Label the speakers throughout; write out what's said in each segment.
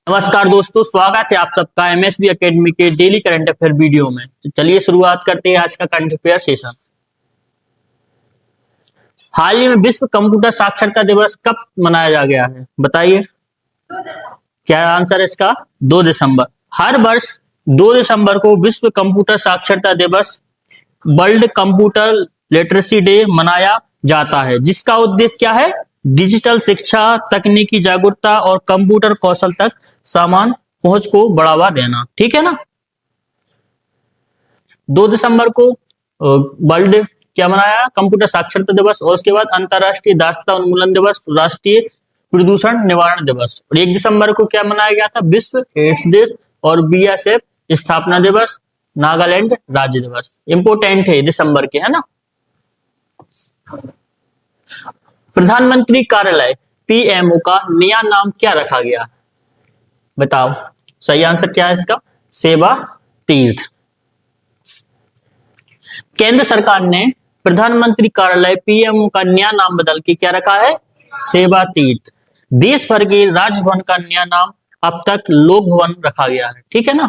Speaker 1: नमस्कार दोस्तों, स्वागत है आप सबका एमएसबी एकेडमी के डेली करंट अफेयर वीडियो में। तो चलिए शुरुआत करते हैं आज का करंट अफेयर सेशन। हाल ही में विश्व कंप्यूटर साक्षरता दिवस कब मनाया गया है, बताइए। क्या आंसर है इसका? 2 दिसंबर। हर वर्ष 2 दिसंबर को विश्व कंप्यूटर साक्षरता दिवस, वर्ल्ड कंप्यूटर लिटरेसी डे मनाया जाता है, जिसका उद्देश्य क्या है? डिजिटल शिक्षा, तकनीकी जागरूकता और कंप्यूटर कौशल तक समान पहुंच को बढ़ावा देना। ठीक है ना। 2 दिसंबर को वर्ल्ड क्या मनाया? कंप्यूटर साक्षरता दिवस। और उसके बाद अंतरराष्ट्रीय दासता उन्मूलन दिवस, राष्ट्रीय प्रदूषण निवारण दिवस। और 1 दिसंबर को क्या मनाया गया था? विश्व एड्स दिवस और बीएसएफ स्थापना दिवस, नागालैंड राज्य दिवस। इंपोर्टेंट है दिसंबर के, है ना। प्रधानमंत्री कार्यालय पीएमओ का नया नाम क्या रखा गया, बताओ। सही आंसर क्या है इसका? सेवा तीर्थ। केंद्र सरकार ने प्रधानमंत्री कार्यालय पीएमओ का नया नाम बदल के क्या रखा है? सेवा तीर्थ। देश भर के राजभवन का नया नाम अब तक लोक भवन रखा गया है। ठीक है ना।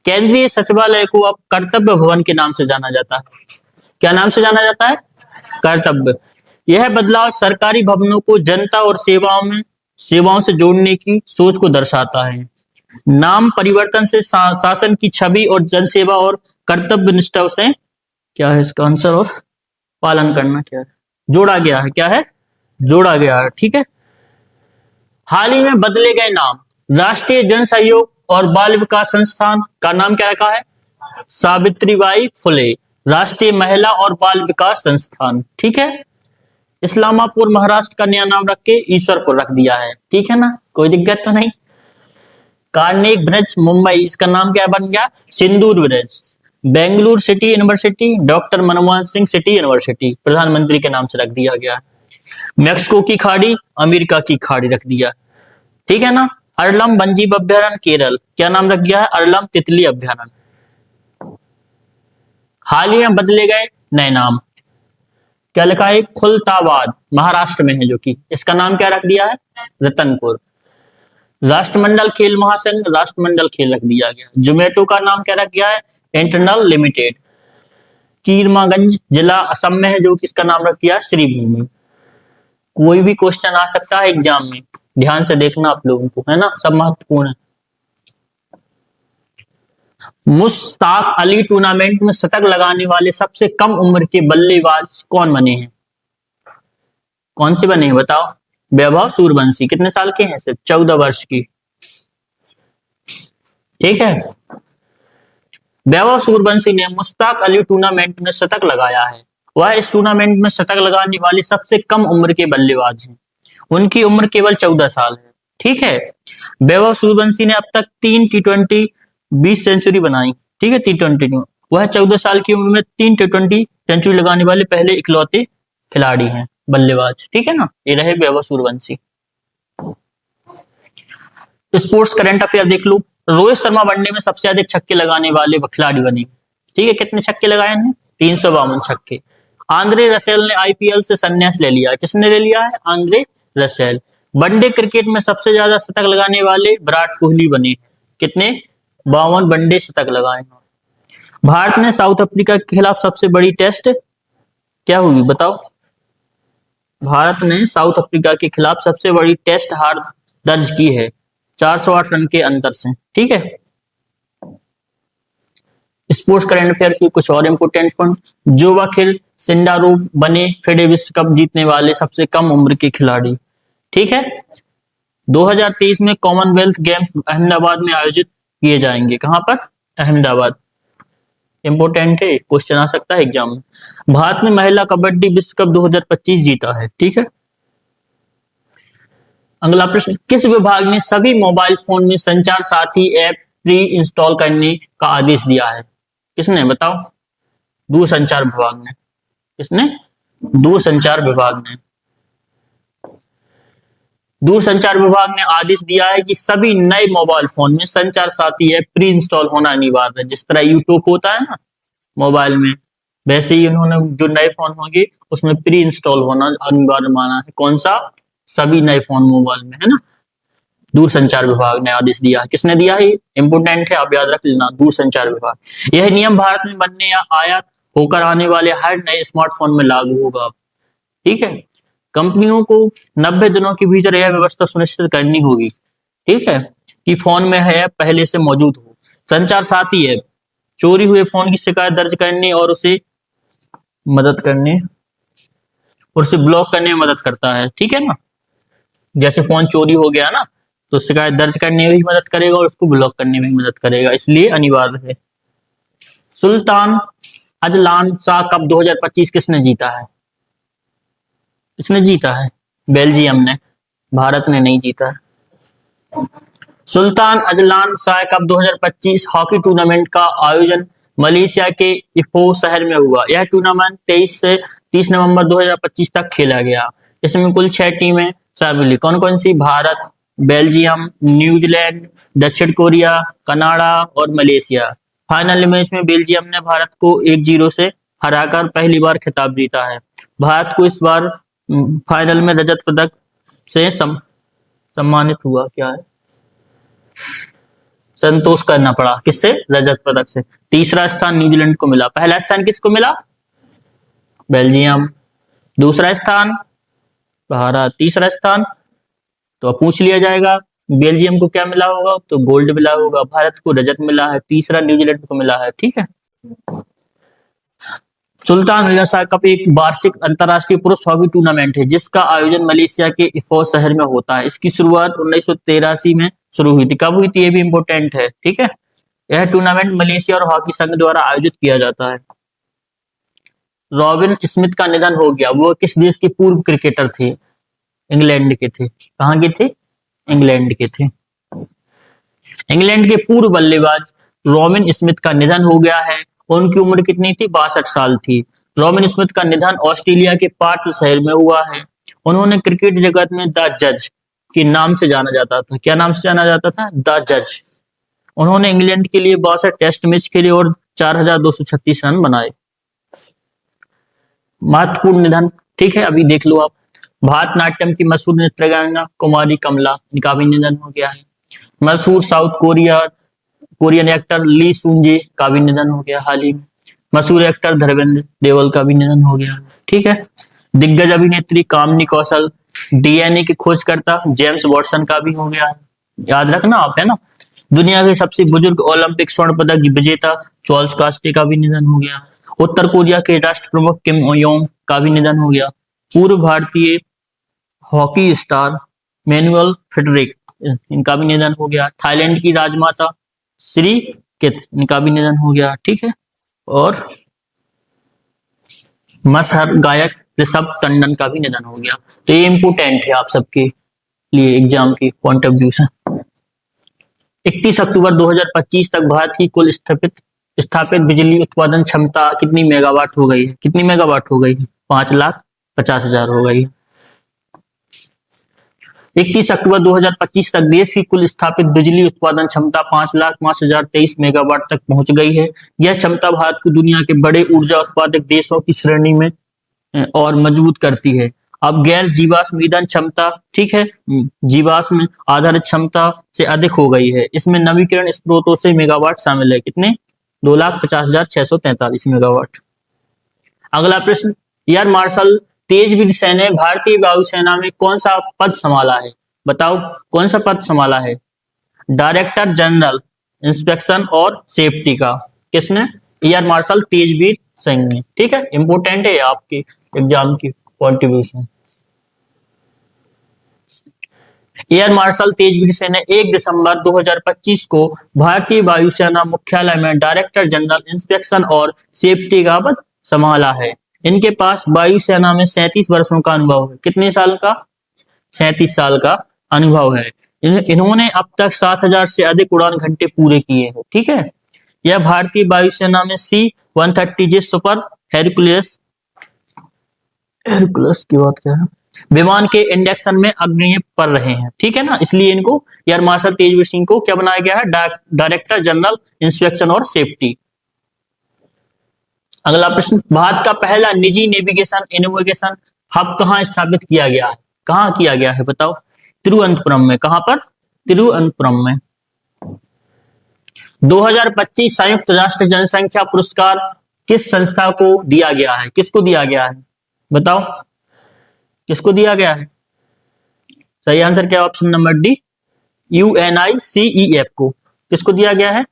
Speaker 1: केंद्रीय सचिवालय को अब कर्तव्य भवन के नाम से जाना जाता है। क्या नाम से जाना जाता है? कर्तव्य। यह बदलाव सरकारी भवनों को जनता और सेवाओं से जोड़ने की सोच को दर्शाता है। नाम परिवर्तन से शासन की छवि और जनसेवा और कर्तव्य निष्ठा से क्या है इसका आंसर? और पालन करना क्या है? जोड़ा गया है। क्या है? जोड़ा गया है। ठीक है। हाल ही में बदले गए नाम। राष्ट्रीय जन सहयोग और बाल विकास संस्थान का नाम क्या रखा है? सावित्रीबाई फुले राष्ट्रीय महिला और बाल विकास संस्थान। ठीक है। इस्लामापुर महाराष्ट्र का नया नाम रख के ईश्वरपुर रख दिया है। ठीक है ना, कोई दिक्कत तो नहीं। कार्नेगी ब्रिज मुंबई, इसका नाम क्या बन गया? Sindoor bridge. Bengaluru city university doctor Manmohan Singh city university प्रधानमंत्री के नाम से रख दिया गया। मैक्सिको की खाड़ी अमेरिका की खाड़ी रख दिया। ठीक है ना। अरलम वन्यजीव अभ्यारण्य केरल, क्या नाम रख गया है? अरलम तितली अभ्यारण्य। हाल ही में बदले गए नए नाम। क्या लिखा है? खुलताबाद महाराष्ट्र में है, जो कि इसका नाम क्या रख दिया है? रतनपुर। राष्ट्रमंडल खेल महासंघ राष्ट्रमंडल खेल रख दिया गया। जोमेटो का नाम क्या रख गया है? Internal limited. कीरमागंज जिला असम में है, जो कि इसका नाम रख दिया है श्रीभूमि। कोई भी क्वेश्चन आ सकता है एग्जाम में, ध्यान से देखना आप लोगों को, है ना, सब महत्वपूर्ण है। मुश्ताक अली टूर्नामेंट में शतक लगाने वाले सबसे कम उम्र के बल्लेबाज कौन बने हैं? कौन से बने हैं बताओ? वैभव सूर्यवंशी। कितने साल के हैं? सिर्फ 14 वर्ष की। ठीक है। वैभव सूर्यवंशी ने मुश्ताक अली टूर्नामेंट में शतक लगाया है। वह इस टूर्नामेंट में शतक लगाने वाली सबसे कम उम्र के बल्लेबाज हैं। उनकी उम्र केवल 14 साल है। ठीक है। वैभव सूर्यवंशी ने अब तक 3 T20 20 सेंचुरी बनाई। ठीक है, T20 में। वह 14 साल की उम्र में 3 T20 सेंचुरी लगाने वाले पहले इकलौते खिलाड़ी हैं, बल्लेबाज। ठीक है ना। ये रहे Vaibhav Suryavanshi. Sports current affair देख लो। रोहित शर्मा वनडे में सबसे अधिक छक्के लगाने वाले खिलाड़ी बने। ठीक है। कितने छक्के लगाए हैं? 352 छक्के। आंद्रे रसेल ने आईपीएल से संन्यास ले लिया। किसने ले लिया है? Andre Russell. वनडे क्रिकेट में सबसे ज्यादा शतक लगाने वाले विराट कोहली बने। कितने? 52 वनडे शतक लगाए। भारत ने साउथ अफ्रीका के खिलाफ सबसे बड़ी टेस्ट क्या हुई, बताओ। भारत ने साउथ अफ्रीका के खिलाफ सबसे बड़ी टेस्ट हार दर्ज की है, 408 रन के अंतर से। ठीक है। स्पोर्ट्स करंट अफेयर की कुछ और इंपोर्टेंट पॉइंट। जोवाखिर सिंडारोव बने फिडे विश्व कप जीतने वाले सबसे कम उम्र के खिलाड़ी। ठीक है। 2023 में कॉमनवेल्थ गेम्स अहमदाबाद में आयोजित किए जाएंगे। कहां पर? अहमदाबाद। इंपोर्टेंट है, क्वेश्चन आ सकता है एग्जाम में। भारत ने महिला कबड्डी विश्व कप 2025 जीता है। ठीक है। अगला प्रश्न। किस विभाग ने सभी मोबाइल फोन में संचार साथी ऐप प्री इंस्टॉल करने का आदेश दिया है? किसने, बताओ। दूरसंचार विभाग ने। किसने? दूरसंचार विभाग ने। दूरसंचार विभाग ने आदेश दिया है कि सभी नए मोबाइल फोन में संचार साथी ऐप प्री इंस्टॉल होना अनिवार्य है। जिस तरह यूट्यूब होता है ना मोबाइल में, वैसे ही उन्होंने जो नए फोन होंगे उसमें प्री इंस्टॉल होना अनिवार्य माना है। कौन सा? सभी नए फोन मोबाइल में, है ना। दूरसंचार विभाग ने आदेश दिया है। किसने दिया है? इंपोर्टेंट है, आप याद रख लेना, दूरसंचार विभाग। यह नियम भारत में बनने या आयात होकर आने वाले हर नए स्मार्टफोन में लागू होगा। ठीक है, कंपनियों को 90 दिनों के भीतर यह व्यवस्था सुनिश्चित करनी होगी, ठीक है, कि फोन में है पहले से मौजूद हो। संचार साथी है, चोरी हुए फोन की शिकायत दर्ज करने और उसे मदद करने और उसे ब्लॉक करने में मदद करता है। ठीक है ना, जैसे फोन चोरी हो गया ना, तो शिकायत दर्ज करने में भी मदद करेगा और उसको ब्लॉक करने में भी मदद करेगा, इसलिए अनिवार्य है। सुल्तान अजलान शाह कप 2025 किसने जीता है? किसने जीता है? बेल्जियम ने, भारत ने नहीं जीता है। Sultan Azlan Shah cup 2025 hockey tournament का आयोजन मलेशिया के इपो शहर में हुआ। यह टूर्नामेंट 23 से 30 नवंबर 2025 तक खेला गया। इसमें कुल 6 टीमें शामिल हुई। कौन कौन सी? भारत, बेल्जियम, न्यूजीलैंड, दक्षिण कोरिया, कनाडा और मलेशिया। फाइनल मैच में बेल्जियम ने भारत को 1-0 से हराकर पहली बार खिताब जीता है। भारत को इस बार फाइनल में रजत पदक से सम्मानित हुआ। क्या है? संतोष करना पड़ा। किससे? रजत पदक से। तीसरा स्थान न्यूजीलैंड को मिला। पहला स्थान किसको मिला? बेल्जियम। दूसरा स्थान भारत। तीसरा स्थान तो अब पूछ लिया जाएगा, बेल्जियम को क्या मिला होगा? तो गोल्ड मिला होगा। भारत को रजत मिला है। तीसरा न्यूजीलैंड को मिला है। ठीक है। सुल्तान अजलान शाह कप एक वार्षिक अंतर्राष्ट्रीय पुरुष हॉकी टूर्नामेंट है जिसका आयोजन मलेशिया के इफो शहर में होता है। इसकी शुरुआत 1983 में शुरू हुई थी। कब हुई थी? ये भी इंपोर्टेंट है। ठीक है, यह टूर्नामेंट मलेशिया और हॉकी संघ द्वारा आयोजित किया जाता है। रॉबिन स्मिथ का निधन हो गया। वो किस देश के पूर्व क्रिकेटर थे? इंग्लैंड के थे। कहाँ के थे? इंग्लैंड के थे। इंग्लैंड के पूर्व बल्लेबाज रॉबिन स्मिथ का निधन हो गया है। उनकी उम्र कितनी थी? 62 साल थी। रॉबिन स्मिथ का निधन ऑस्ट्रेलिया के पार्थ शहर में हुआ है। उन्होंने क्रिकेट जगत में द जज के नाम से जाना जाता था। क्या नाम से जाना जाता था? द जज। उन्होंने इंग्लैंड के लिए 62 टेस्ट मैच खेले और 4236 रन बनाए। महत्वपूर्ण निधन, ठीक है, अभी देख लो आप। भारतनाट्यम की मशहूर नृत्यगाना कुमारी कमला, इनका भी निधन हो गया है। मशहूर साउथ कोरियन एक्टर ली सुंजे का भी निधन हो गया हाल ही में। मशहूर एक्टर धर्मेंद्र देवल का भी निधन हो गया। ठीक है। दिग्गज अभिनेत्री कामिनी कौशल, डीएनए की खोजकर्ता जेम्स वॉटसन का भी हो गया। याद रखना आप, है ना। दुनिया के सबसे बुजुर्ग ओलंपिक स्वर्ण पदक विजेता चार्ल्स कास्टे का भी निधन हो गया। उत्तर कोरिया के राष्ट्र प्रमुख किम योंग का भी निधन हो गया। पूर्व भारतीय हॉकी स्टार मैनुअल फ्रेडरिक, इनका भी निधन हो गया। थाईलैंड की राजमाता श्री कित, इनका भी निधन हो गया। ठीक है। और मशहूर गायक ऋषभ टंडन का भी निधन हो गया। तो ये इंपोर्टेंट है आप सबके लिए एग्जाम की पॉइंट ऑफ व्यू से। 31 अक्टूबर 2025 तक भारत की कुल स्थापित बिजली उत्पादन क्षमता कितनी मेगावाट हो गई है? कितनी मेगावाट हो गई है? 5,50,000 हो गई है। 31 अक्टूबर 2025 तक देश की कुल स्थापित बिजली उत्पादन क्षमता 5,05,023 मेगावाट तक पहुंच गई है। यह क्षमता भारत को दुनिया के बड़े ऊर्जा उत्पादक देशों की श्रेणी में और मजबूत करती है। अब गैर जीवाश्म ईंधन क्षमता, ठीक है, जीवाश्म आधारित क्षमता से अधिक हो गई है। इसमें नवीकरण स्रोतों से मेगावाट शामिल है। कितने? 2,50,643 मेगावाट। अगला प्रश्न, एयर मार्शल तेजवीर सैन ने भारतीय वायुसेना में कौन सा पद संभाला है? बताओ कौन सा पद संभाला है? डायरेक्टर जनरल इंस्पेक्शन और सेफ्टी का। किसने? एयर मार्शल तेजवीर सिंह ने। ठीक है, इंपोर्टेंट है आपके एग्जाम की contribution. Air marshal Tejveer Singh ने 1 दिसंबर 2025 को भारतीय वायुसेना मुख्यालय में डायरेक्टर जनरल इंस्पेक्शन और सेफ्टी का पद संभाला है। इनके पास वायुसेना में 37 वर्षों का अनुभव है। कितने साल का? 37 साल का अनुभव है। इन्होंने अब तक 7,000 से अधिक उड़ान घंटे पूरे किए हैं। ठीक है। यह भारतीय वायुसेना में C-130J सुपर हेरकुलेस की बात क्या है, विमान के इंडक्शन में अग्रणी पर रहे हैं। ठीक है ना, इसलिए इनको एयर मार्शल तेजवीर सिंह को क्या बनाया गया है? डायरेक्टर जनरल इंस्पेक्शन और सेफ्टी। अगला प्रश्न, भारत का पहला निजी नेविगेशन इनोवेशन हब कहाँ स्थापित किया गया है? कहाँ किया गया है बताओ? तिरुवनंतपुरम में। कहां पर? तिरुवनंतपुरम में। 2025 संयुक्त राष्ट्र जनसंख्या पुरस्कार किस संस्था को दिया गया है? किसको दिया गया है बताओ, किसको दिया गया है? सही आंसर क्या है? ऑप्शन नंबर डी, UNICEF को। किसको दिया गया है?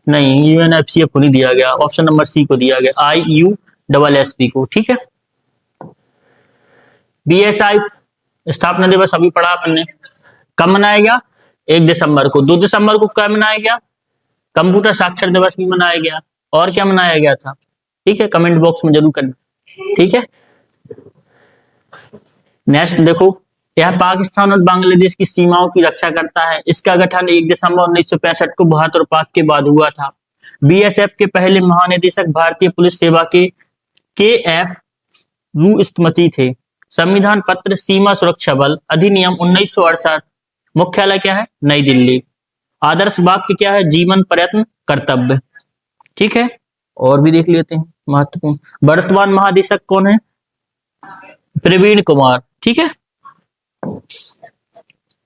Speaker 1: नहीं, UNFCF को नहीं दिया गया, ऑप्शन नंबर सी को दिया गया, IUSSP को। ठीक है। BSI स्थापना दिवस अभी पढ़ा अपन ने, कब मनाया गया? 1 दिसंबर को। 2 दिसंबर को क्या मनाया गया? कंप्यूटर साक्षर दिवस भी मनाया गया। और क्या मनाया गया था? ठीक है, कमेंट बॉक्स में जरूर करना। ठीक है। नेक्स्ट देखो, यह पाकिस्तान और बांग्लादेश की सीमाओं की रक्षा करता है। इसका गठन 1 दिसंबर 1965 को भारत और पाक के बाद हुआ था। BSF के पहले महानिदेशक भारतीय पुलिस सेवा के KF रुस्तमती थे। संविधान पत्र सीमा सुरक्षा बल अधिनियम 1968, मुख्यालय क्या है? नई दिल्ली। आदर्श वाक्य क्या है? जीवन प्रयत्न कर्तव्य। ठीक है। और भी देख लेते हैं महत्वपूर्ण। वर्तमान महानिदेशक कौन है? प्रवीण कुमार। ठीक है।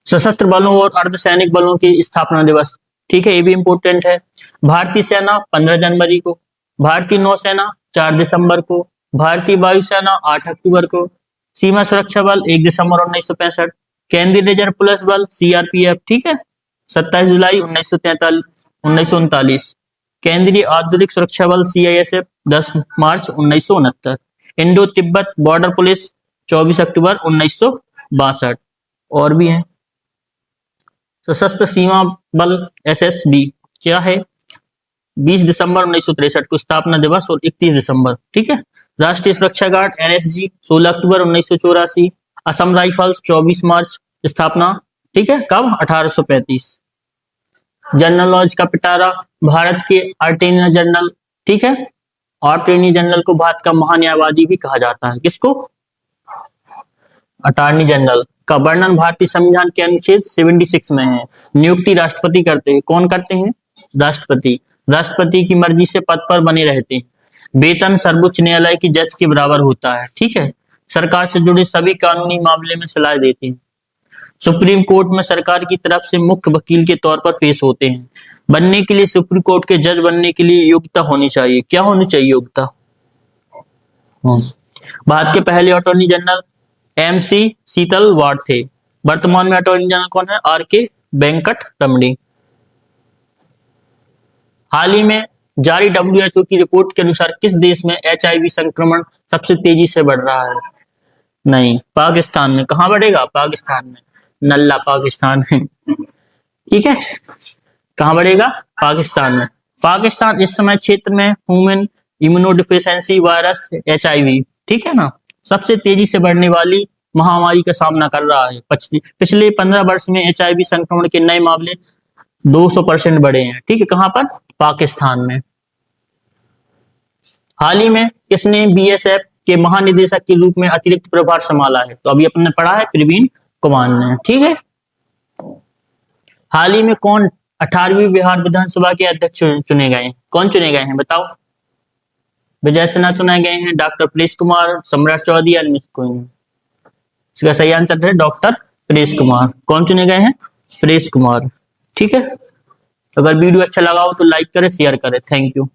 Speaker 1: सशस्त्र बलों और अर्धसैनिक बलों की स्थापना दिवस। ठीक है, ये भी इंपॉर्टेंट है। भारतीय सेना 15 जनवरी को, भारतीय नौसेना 4 दिसंबर को, भारतीय वायुसेना 8 अक्टूबर को, सीमा सुरक्षा बल 1 दिसंबर 1965, केंद्रीय रिजर्व पुलिस बल CRPF, ठीक है, 27 जुलाई 1939, केंद्रीय औद्योगिक सुरक्षा बल CISF 10 मार्च 1969, इंडो तिब्बत बॉर्डर पुलिस 24 अक्टूबर 1962। और भी हैं। सशस्त्र सीमा बल SSB क्या है? 20 दिसंबर 1963 को स्थापना दिवस और 31 दिसंबर। ठीक है। राष्ट्रीय सुरक्षा गार्ड NSG 16 अक्टूबर 1984, असम राइफल्स 24 मार्च स्थापना। ठीक है, कब? 1835। जनरल नॉलेज का पिटारा, भारत के अटॉर्नी जनरल। ठीक है, अटॉर्नी जनरल को भारत का महान्यायवादी भी कहा जाता है। किसको? अटॉर्नी जनरल का वर्णन भारतीय संविधान के अनुच्छेद 76 में है। नियुक्ति राष्ट्रपति करते हैं। कौन करते हैं? राष्ट्रपति। राष्ट्रपति की मर्जी से पद पर बने रहते हैं। वेतन सर्वोच्च न्यायालय की जज के बराबर होता है। ठीक है। सरकार से जुड़े सभी कानूनी मामले में सलाह देते हैं। सुप्रीम कोर्ट में सरकार की तरफ से मुख्य वकील के तौर पर पेश होते हैं। बनने के लिए, सुप्रीम कोर्ट के जज बनने के लिए योग्यता होनी चाहिए। क्या होनी चाहिए? योग्यता। भारत के पहले अटॉर्नी जनरल MC शीतल वार्ड थे। वर्तमान में अटॉर्नी जनरल कौन है? RK वेंकट रमणी। हाल ही में जारी WHO की रिपोर्ट के अनुसार किस देश में HIV संक्रमण सबसे तेजी से बढ़ रहा है? नहीं, पाकिस्तान में। कहां बढ़ेगा? पाकिस्तान में। नल्ला पाकिस्तान है। ठीक है, कहां बढ़ेगा? पाकिस्तान में। पाकिस्तान इस समय क्षेत्र में ह्यूमन इम्यूनोडिफिशियंसी वायरस HIV, ठीक है ना, सबसे तेजी से बढ़ने वाली महामारी का सामना कर रहा है। पिछले 15 वर्ष में HIV संक्रमण के नए मामले 200% बढ़े हैं। ठीक है, कहां पर? पाकिस्तान में। हाल ही में किसने BSF के महानिदेशक के रूप में अतिरिक्त प्रभार संभाला है? तो अभी अपने पढ़ा है, प्रवीण कुमार ने। ठीक है। हाल ही में कौन 18वीं बिहार विधानसभा के अध्यक्ष चुने गए? कौन चुने गए हैं बताओ? विजय सिन्हा चुने गए हैं, डॉक्टर परेश कुमार, सम्राट चौधरी, अन्य कोई नहीं। इसका सही आंसर है डॉक्टर परेश कुमार। कौन चुने गए हैं? परेश कुमार। ठीक है। अगर वीडियो अच्छा लगा हो तो लाइक करें, शेयर करें। Thank you.